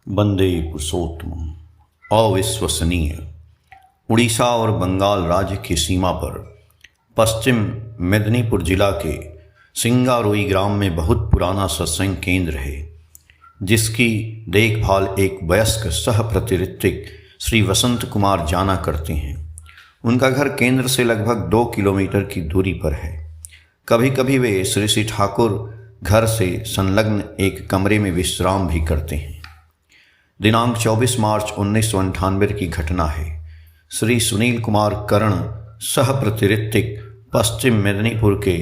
वंदे पुरुषोत्तम। अविश्वसनीय। उड़ीसा और बंगाल राज्य की सीमा पर पश्चिम मेदिनीपुर जिला के सिंगारोई ग्राम में बहुत पुराना सत्संग केंद्र है, जिसकी देखभाल एक वयस्क सह प्रतिऋत्विक श्री वसंत कुमार जाना करते हैं। उनका घर केंद्र से लगभग 2 किलोमीटर की दूरी पर है। कभी कभी वे श्री ठाकुर घर से संलग्न एक कमरे में विश्राम भी करते हैं। दिनांक 24 मार्च 1998 की घटना है। श्री सुनील कुमार कर्ण सह प्रतिऋत्विक पश्चिम मेदिनीपुर के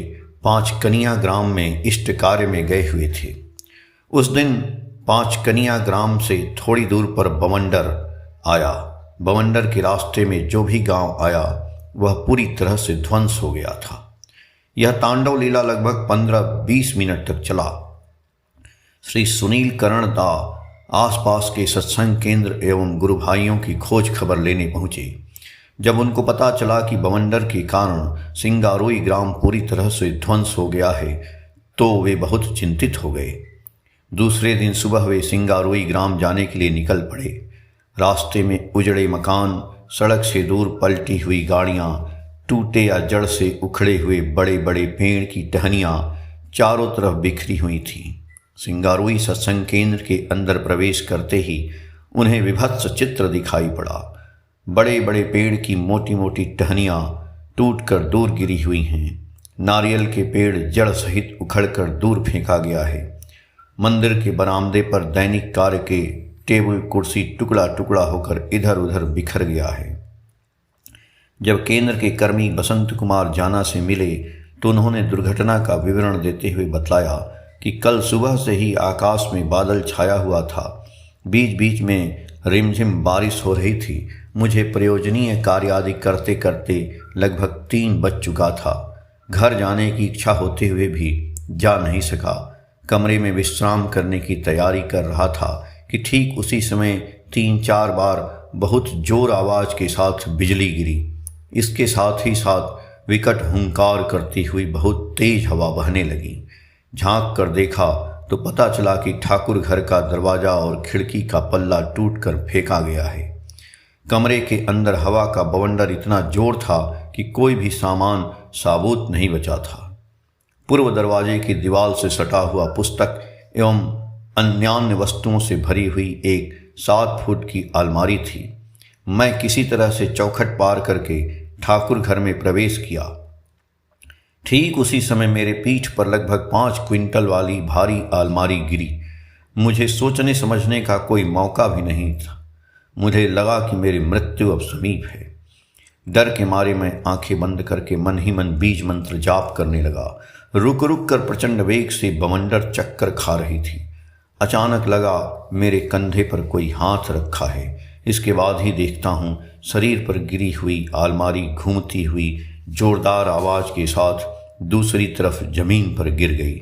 5 कनिया ग्राम में इष्ट कार्य में गए हुए थे। उस दिन 5 कनिया ग्राम से थोड़ी दूर पर बवंडर आया। बवंडर के रास्ते में जो भी गांव आया वह पूरी तरह से ध्वंस हो गया था। यह तांडव लीला लगभग 15-20 मिनट तक चला। श्री सुनील कर्ण दा आसपास के सत्संग केंद्र एवं गुरु भाइयों की खोज खबर लेने पहुंचे। जब उनको पता चला कि बवंडर के कारण सिंगारोई ग्राम पूरी तरह से ध्वंस हो गया है, तो वे बहुत चिंतित हो गए। दूसरे दिन सुबह वे सिंगारोई ग्राम जाने के लिए निकल पड़े। रास्ते में उजड़े मकान, सड़क से दूर पलटी हुई गाड़ियां, टूटे या जड़ से उखड़े हुए बड़े बड़े पेड़ की टहनियां चारों तरफ बिखरी हुई थीं। सिंगारोई सत्संग केंद्र के अंदर प्रवेश करते ही उन्हें विभत्स चित्र दिखाई पड़ा। बड़े बड़े पेड़ की मोटी मोटी टहनियां टूटकर दूर गिरी हुई हैं। नारियल के पेड़ जड़ सहित उखड़कर दूर फेंका गया है। मंदिर के बरामदे पर दैनिक कार्य के टेबल कुर्सी टुकड़ा टुकड़ा होकर इधर उधर बिखर गया है। जब केंद्र के कर्मी वसंत कुमार जाना से मिले तो उन्होंने दुर्घटना का विवरण देते हुए बतलाया कि कल सुबह से ही आकाश में बादल छाया हुआ था। बीच बीच में रिमझिम बारिश हो रही थी। मुझे प्रयोजनीय कार्य आदि करते करते लगभग 3 बज चुका था। घर जाने की इच्छा होते हुए भी जा नहीं सका। कमरे में विश्राम करने की तैयारी कर रहा था कि ठीक उसी समय 3-4 बार बहुत जोर आवाज़ के साथ बिजली गिरी। इसके साथ ही साथ विकट हुंकार करती हुई बहुत तेज हवा बहने लगी। झांक कर देखा तो पता चला कि ठाकुर घर का दरवाज़ा और खिड़की का पल्ला टूटकर फेंका गया है। कमरे के अंदर हवा का बवंडर इतना जोर था कि कोई भी सामान साबूत नहीं बचा था। पूर्व दरवाजे की दीवार से सटा हुआ पुस्तक एवं अन्यान्य वस्तुओं से भरी हुई एक 7 फुट की अलमारी थी। मैं किसी तरह से चौखट पार करके ठाकुर घर में प्रवेश किया। ठीक उसी समय मेरे पीठ पर लगभग 5 क्विंटल वाली भारी अलमारी गिरी। मुझे सोचने समझने का कोई मौका भी नहीं था। मुझे लगा कि मेरी मृत्यु अब समीप है। डर के मारे मैं आंखें बंद करके मन ही मन बीज मंत्र जाप करने लगा। रुक रुक कर प्रचंड वेग से बवंडर चक्कर खा रही थी। अचानक लगा मेरे कंधे पर कोई हाथ रखा है। इसके बाद ही देखता हूँ शरीर पर गिरी हुई अलमारी घूमती हुई जोरदार आवाज़ के साथ दूसरी तरफ जमीन पर गिर गई।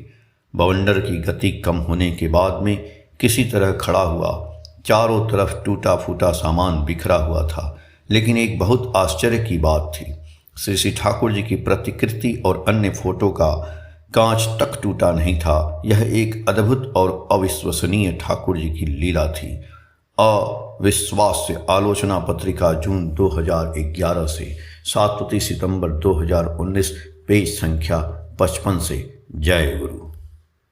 बवंडर की गति कम होने के बाद में किसी तरह खड़ा हुआ। चारों तरफ टूटा फूटा सामान बिखरा हुआ था, लेकिन एक बहुत आश्चर्य की बात थी। श्री ठाकुर जी की प्रतिकृति और अन्य फोटो का कांच तक टूटा नहीं था। यह एक अद्भुत और अविश्वसनीय ठाकुर जी की लीला थी। अविश्वास्य आलोचना पत्रिका जून 2011 से 7 सितंबर 2019, पेज संख्या 55 से। जय गुरु।